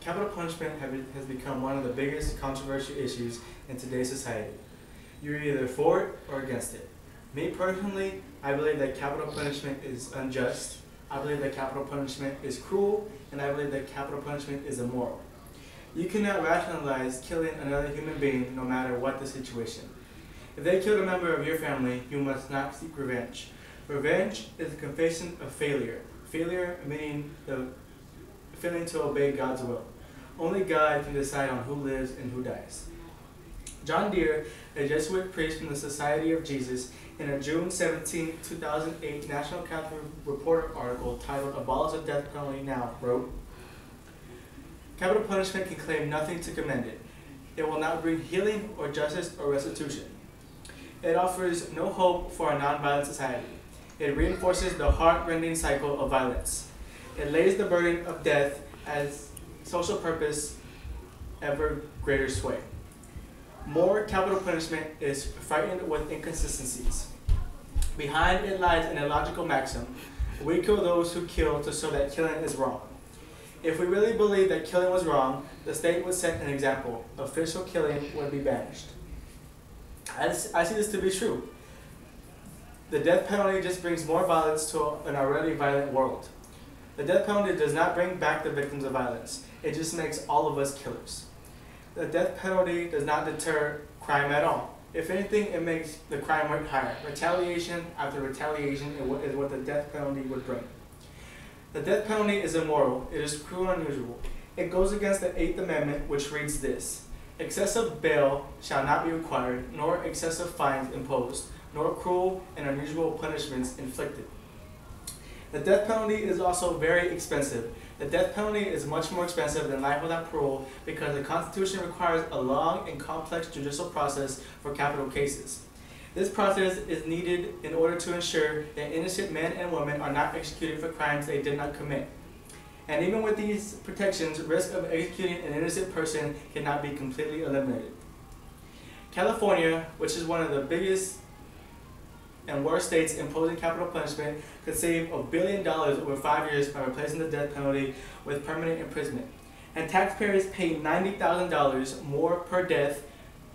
Capital punishment has become one of the biggest controversial issues in today's society. You're either for it or against it. Me personally, I believe that capital punishment is unjust. I believe that capital punishment is cruel, and I believe that capital punishment is immoral. You cannot rationalize killing another human being no matter what the situation. If they killed a member of your family, you must not seek revenge. Revenge is a confession of failure. Failure meaning the failing to obey God's will. Only God can decide on who lives and who dies. John Deere, a Jesuit priest from the Society of Jesus, in a June 17, 2008 National Catholic Reporter article titled "Abolish the Death Penalty Now," wrote, "Capital punishment can claim nothing to commend it. It will not bring healing or justice or restitution. It offers no hope for a nonviolent society. It reinforces the heart-rending cycle of violence. It lays the burden of death as social purpose ever greater sway. More capital punishment is frightened with inconsistencies. Behind it lies an illogical maxim: we kill those who kill to show that killing is wrong. If we really believed that killing was wrong, the state would set an example. Official killing would be banished. I see this to be true. The death penalty just brings more violence to an already violent world. The death penalty does not bring back the victims of violence. It just makes all of us killers. The death penalty does not deter crime at all. If anything, it makes the crime rate higher. Retaliation after retaliation is what the death penalty would bring. The death penalty is immoral. It is cruel and unusual. It goes against the 8th Amendment, which reads this: excessive bail shall not be required, nor excessive fines imposed, nor cruel and unusual punishments inflicted. The death penalty is also very expensive. The death penalty is much more expensive than life without parole because the Constitution requires a long and complex judicial process for capital cases. This process is needed in order to ensure that innocent men and women are not executed for crimes they did not commit. And even with these protections, risk of executing an innocent person cannot be completely eliminated. California, which is one of the biggest and worst states imposing capital punishment, could save $1 billion over 5 years by replacing the death penalty with permanent imprisonment. And taxpayers pay $90,000 more per death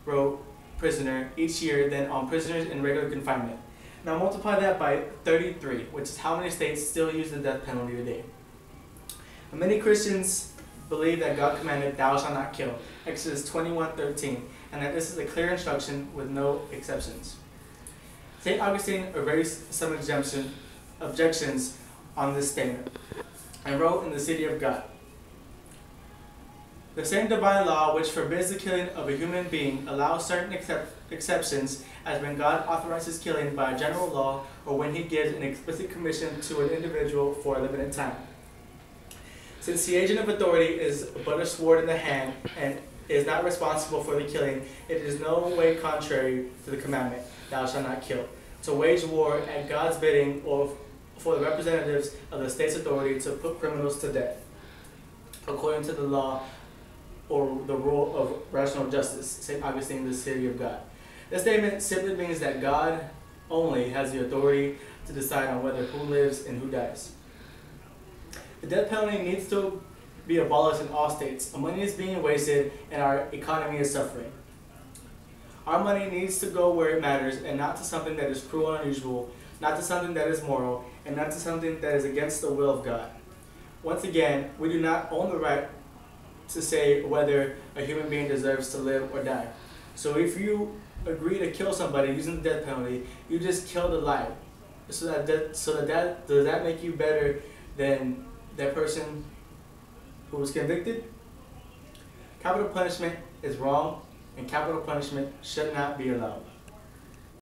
row prisoner each year than on prisoners in regular confinement. Now multiply that by 33, which is how many states still use the death penalty today. And many Christians believe that God commanded, "Thou shalt not kill," Exodus 21:13, and that this is a clear instruction with no exceptions. St. Augustine erased some objections on this statement and wrote in the City of God, "The same divine law which forbids the killing of a human being allows certain exceptions, as when God authorizes killing by a general law or when he gives an explicit commission to an individual for a limited time. Since the agent of authority is but a sword in the hand and is not responsible for the killing, it is no way contrary to the commandment, 'Thou shalt not kill,' to wage war at God's bidding or for the representatives of the state's authority to put criminals to death, according to the law or the rule of rational justice." St. Augustine, the City of God. This statement simply means that God only has the authority to decide on whether who lives and who dies. The death penalty needs to be abolished in all states. Money is being wasted and our economy is suffering. Our money needs to go where it matters and not to something that is cruel and unusual, not to something that is moral, and not to something that is against the will of God. Once again, we do not own the right to say whether a human being deserves to live or die. So if you agree to kill somebody using the death penalty, you just killed a life. Does that make you better than that person who was convicted? Capital punishment is wrong, and capital punishment should not be allowed.